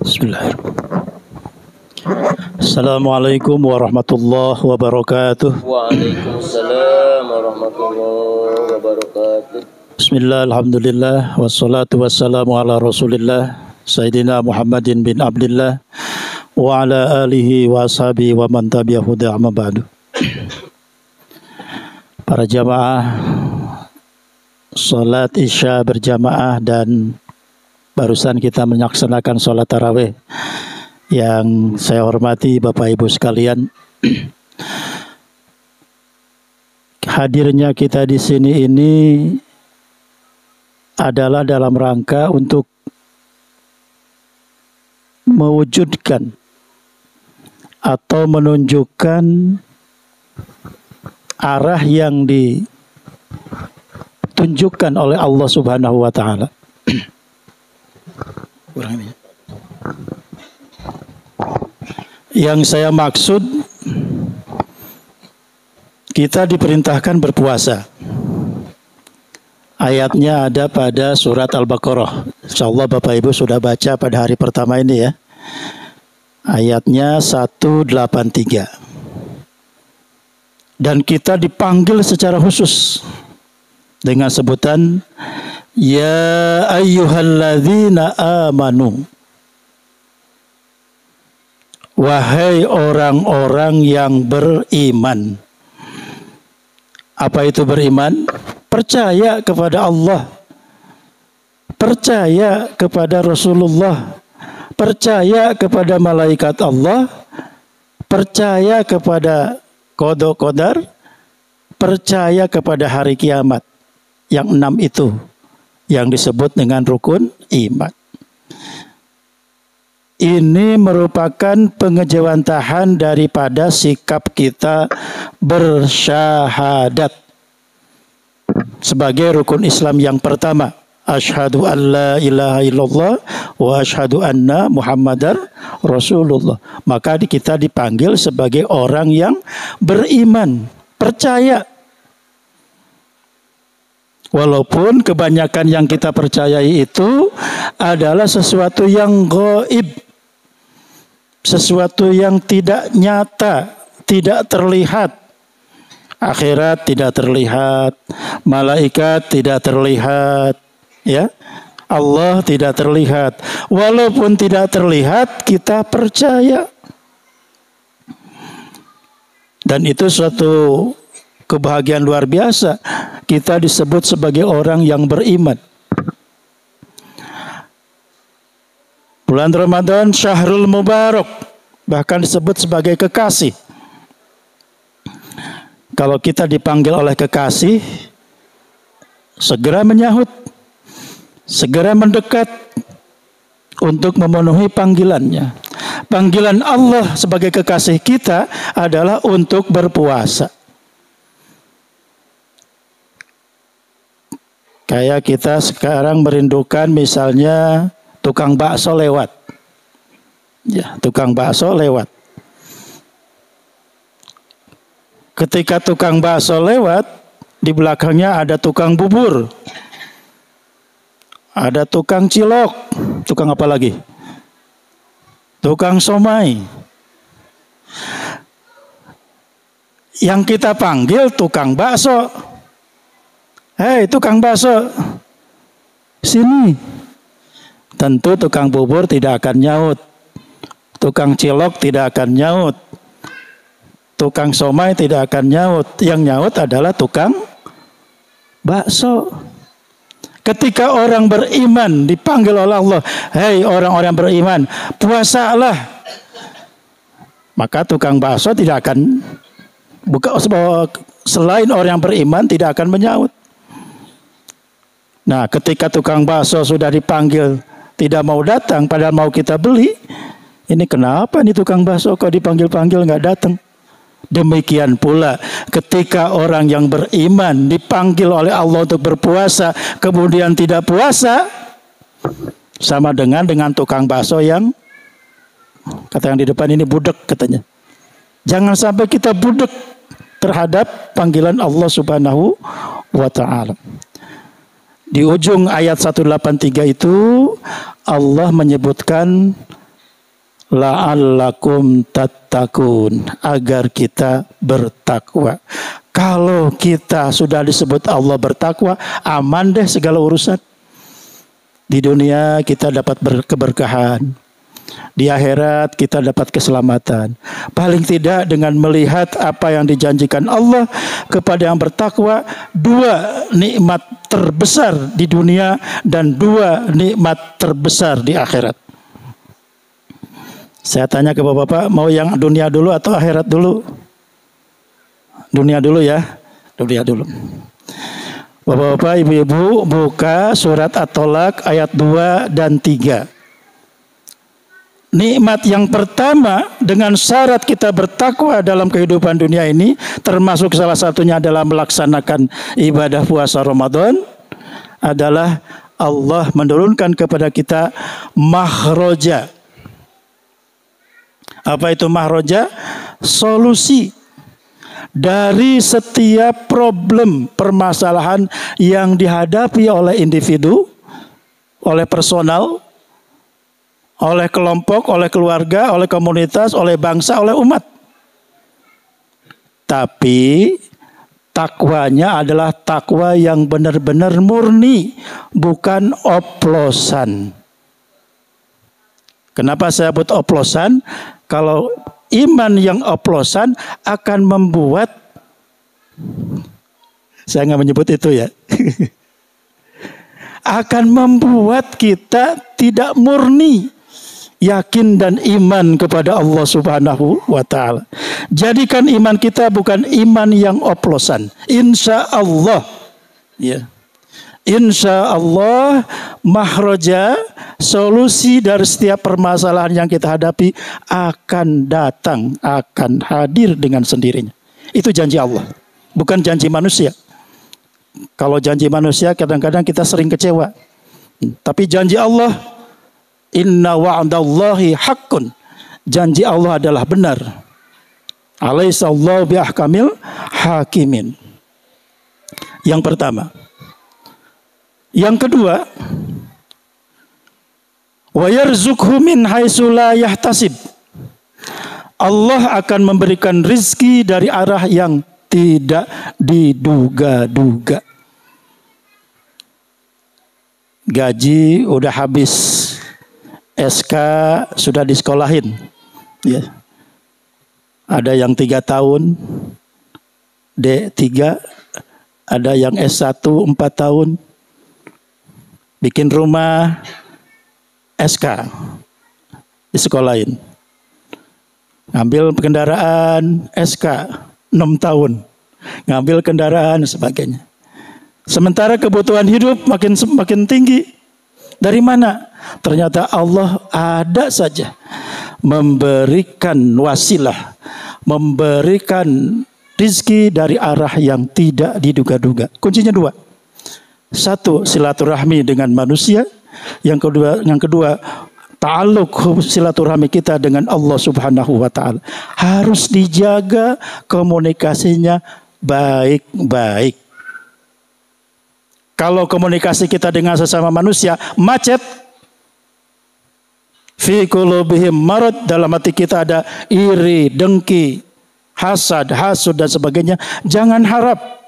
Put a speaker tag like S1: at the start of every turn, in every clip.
S1: Bismillahirrahmanirrahim. Assalamualaikum warahmatullahi wabarakatuh.
S2: Waalaikumsalam warahmatullahi wabarakatuh.
S1: Bismillah, alhamdulillah, wassalatu wassalamu ala rasulillah Sayyidina Muhammadin bin Abdillah wa ala alihi wa ashabihi wa man tabi'ahu amma ba'du. Para jamaah salat isya berjamaah dan barusan kita menyaksanakan salat tarawih. Yang saya hormati Bapak Ibu sekalian, hadirnya kita di sini ini adalah dalam rangka untuk mewujudkan atau menunjukkan arah yang ditunjukkan oleh Allah Subhanahu wa taala. Yang saya maksud, kita diperintahkan berpuasa. Ayatnya ada pada surat Al-Baqarah. Insyaallah Bapak Ibu sudah baca pada hari pertama ini ya. Ayatnya 183. Dan kita dipanggil secara khusus dengan sebutan ya ayyuhalladzina amanu. Wahai orang-orang yang beriman. Apa itu beriman? Percaya kepada Allah, percaya kepada Rasulullah, percaya kepada malaikat Allah, percaya kepada qada qadar, percaya kepada hari kiamat. Yang 6 itu yang disebut dengan rukun iman. Ini merupakan pengejawantahan daripada sikap kita bersyahadat sebagai rukun Islam yang pertama. Asyhadu an la ilaha illallah wa asyhadu anna Muhammadar Rasulullah. Maka kita dipanggil sebagai orang yang beriman, percaya. Walaupun kebanyakan yang kita percayai itu adalah sesuatu yang gaib, sesuatu yang tidak nyata, tidak terlihat. Akhirat tidak terlihat, malaikat tidak terlihat, ya. Allah tidak terlihat. Walaupun tidak terlihat, kita percaya. Dan itu suatu kebahagiaan luar biasa. Kita disebut sebagai orang yang beriman. Bulan Ramadan Syahrul Mubarak, bahkan disebut sebagai kekasih. Kalau kita dipanggil oleh kekasih, segera menyahut, segera mendekat untuk memenuhi panggilannya. Panggilan Allah sebagai kekasih kita adalah untuk berpuasa. Kayak kita sekarang merindukan misalnya tukang bakso lewat. Ya, tukang bakso lewat. Ketika tukang bakso lewat, di belakangnya ada tukang bubur. Ada tukang cilok. Tukang apa lagi? Tukang somai. Yang kita panggil tukang bakso. Hei tukang bakso, sini. Tentu tukang bubur tidak akan nyaut. Tukang cilok tidak akan nyaut. Tukang somai tidak akan nyaut. Yang nyaut adalah tukang bakso. Ketika orang beriman dipanggil oleh Allah, hei orang-orang beriman, puasalah. Maka tukang bakso tidak akan selain orang yang beriman tidak akan menyaut. Nah, ketika tukang bakso sudah dipanggil tidak mau datang, padahal mau kita beli, ini kenapa nih tukang bakso kok dipanggil-panggil nggak datang? Demikian pula ketika orang yang beriman dipanggil oleh Allah untuk berpuasa, kemudian tidak puasa, sama dengan tukang bakso yang kata yang di depan ini budek katanya. Jangan sampai kita budek terhadap panggilan Allah Subhanahu wa ta'ala. Di ujung ayat 183 itu Allah menyebutkan la'allakum tattaqun, agar kita bertakwa. Kalau kita sudah disebut Allah bertakwa, aman deh segala urusan. Di dunia kita dapat keberkahan, di akhirat kita dapat keselamatan. Paling tidak dengan melihat apa yang dijanjikan Allah kepada yang bertakwa, 2 nikmat terbesar di dunia dan 2 nikmat terbesar di akhirat. Saya tanya ke bapak-bapak, mau yang dunia dulu atau akhirat dulu? Dunia dulu ya, dunia dulu. Bapak-bapak, ibu-ibu, buka surat At-Tolak ayat 2 dan 3. Nikmat yang pertama dengan syarat kita bertakwa dalam kehidupan dunia ini, termasuk salah satunya adalah melaksanakan ibadah puasa Ramadan, adalah Allah menurunkan kepada kita mahroja. Apa itu mahroja? Solusi dari setiap problem, permasalahan yang dihadapi oleh individu, oleh personal, oleh kelompok, oleh keluarga, oleh komunitas, oleh bangsa, oleh umat. Tapi takwanya adalah takwa yang benar-benar murni, bukan oplosan. Kenapa saya sebut oplosan? Kalau iman yang oplosan akan membuat, saya nggak menyebut itu ya, akan membuat kita tidak murni yakin dan iman kepada Allah Subhanahu wa Ta'ala. Jadikan iman kita bukan iman yang oplosan. Insya Allah, ya. Insya Allah mahroja, solusi dari setiap permasalahan yang kita hadapi akan datang, akan hadir dengan sendirinya. Itu janji Allah, bukan janji manusia. Kalau janji manusia kadang-kadang kita sering kecewa. Tapi janji Allah, inna wa'dallahi haqqun, janji Allah adalah benar. Alaihissallahu biahkamil hakimin. Yang pertama. Yang kedua, wa yarzuqhu min haitsu la yahtasib. Allah akan memberikan rizki dari arah yang tidak diduga-duga. Gaji udah habis, SK sudah disekolahin, ya. Ada yang 3 tahun, D3, ada yang S1 4 tahun. Bikin rumah, SK disekolahin. Ngambil kendaraan, SK 6 tahun. Ngambil kendaraan sebagainya. Sementara kebutuhan hidup makin tinggi. Dari mana? Ternyata Allah ada saja memberikan wasilah, memberikan rizki dari arah yang tidak diduga-duga. Kuncinya 2. 1, silaturahmi dengan manusia. Yang kedua, ta'alluq silaturahmi kita dengan Allah Subhanahu wa Ta'ala. Harus dijaga komunikasinya baik-baik. Kalau komunikasi kita dengan sesama manusia macet, fi qulubihim marad, dalam hati kita ada iri, dengki, hasad, hasud dan sebagainya, jangan harap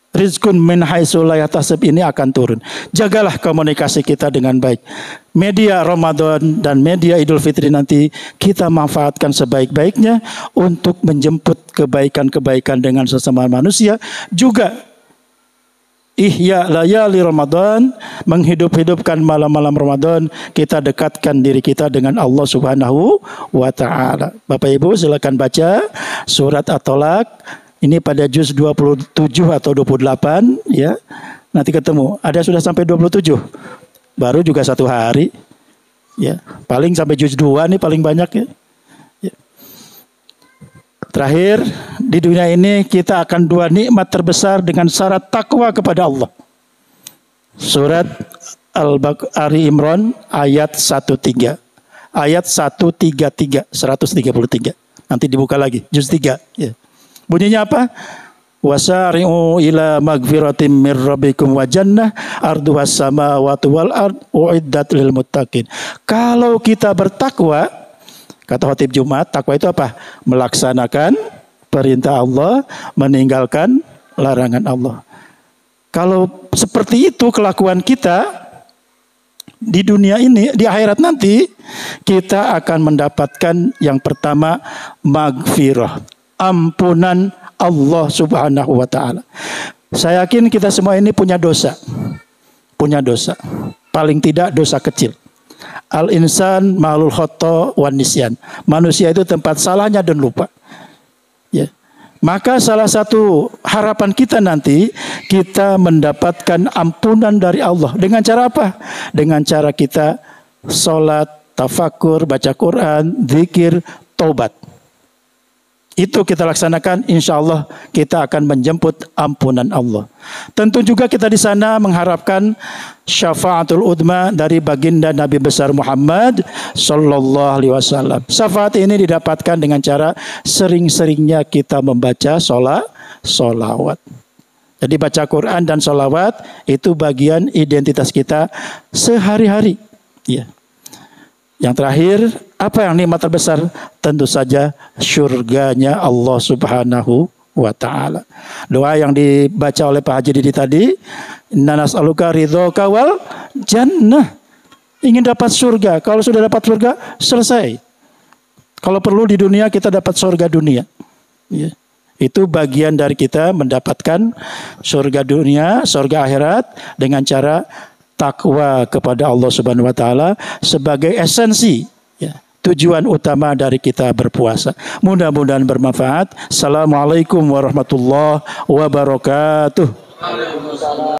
S1: rizkun min haitsu la yahtasib ini akan turun. Jagalah komunikasi kita dengan baik. Media Ramadan dan media Idul Fitri nanti kita manfaatkan sebaik-baiknya untuk menjemput kebaikan-kebaikan dengan sesama manusia. Juga ihya layali Ramadan, menghidup-hidupkan malam-malam Ramadan, kita dekatkan diri kita dengan Allah Subhanahu wa Ta'ala. Bapak Ibu silakan baca surat At-Tolak. Ini pada juz 27 atau 28 ya. Nanti ketemu. Ada sudah sampai 27. Baru juga 1 hari. Ya, paling sampai juz 2 nih paling banyak ya. Ya. Terakhir, di dunia ini kita akan 2 nikmat terbesar dengan syarat takwa kepada Allah. Surat Al-Ali Imran ayat 13. Ayat 133, 133. Nanti dibuka lagi juz 3 ya. Bunyinya apa? Wasari'u ila magfiratin mir rabbikum wa jannah arduhas samawati wal ard uiddat lil muttaqin. Kalau kita bertakwa, kata khotib Jumat, takwa itu apa? Melaksanakan perintah Allah, meninggalkan larangan Allah. Kalau seperti itu kelakuan kita di dunia ini, di akhirat nanti kita akan mendapatkan yang pertama magfirah, ampunan Allah Subhanahu wa taala. Saya yakin kita semua ini punya dosa. Punya dosa. Paling tidak dosa kecil. Al-insan ma'lul khata' wan nisyan. Manusia itu tempat salahnya dan lupa. Ya. Maka salah satu harapan kita nanti, kita mendapatkan ampunan dari Allah. Dengan cara apa? Dengan cara kita sholat, tafakur, baca Quran, zikir, taubat. Itu kita laksanakan, insya Allah kita akan menjemput ampunan Allah. Tentu juga kita di sana mengharapkan syafaatul udma dari baginda Nabi besar Muhammad sallallahu alaihi wasallam. Syafaat ini didapatkan dengan cara sering-seringnya kita membaca sholawat. Jadi baca Quran dan sholawat itu bagian identitas kita sehari-hari. Ya. Yang terakhir, apa yang nikmat terbesar? Tentu saja surganya Allah Subhanahu wa taala. Doa yang dibaca oleh Pak Haji Didi tadi, inna nas'aluka ridhoka wal jannah. Ingin dapat surga. Kalau sudah dapat surga, selesai. Kalau perlu di dunia kita dapat surga dunia. Ya. Itu bagian dari kita mendapatkan surga dunia, surga akhirat dengan cara takwa kepada Allah Subhanahu wa taala sebagai esensi, ya, tujuan utama dari kita berpuasa. Mudah-mudahan bermanfaat. Assalamualaikum warahmatullahi wabarakatuh.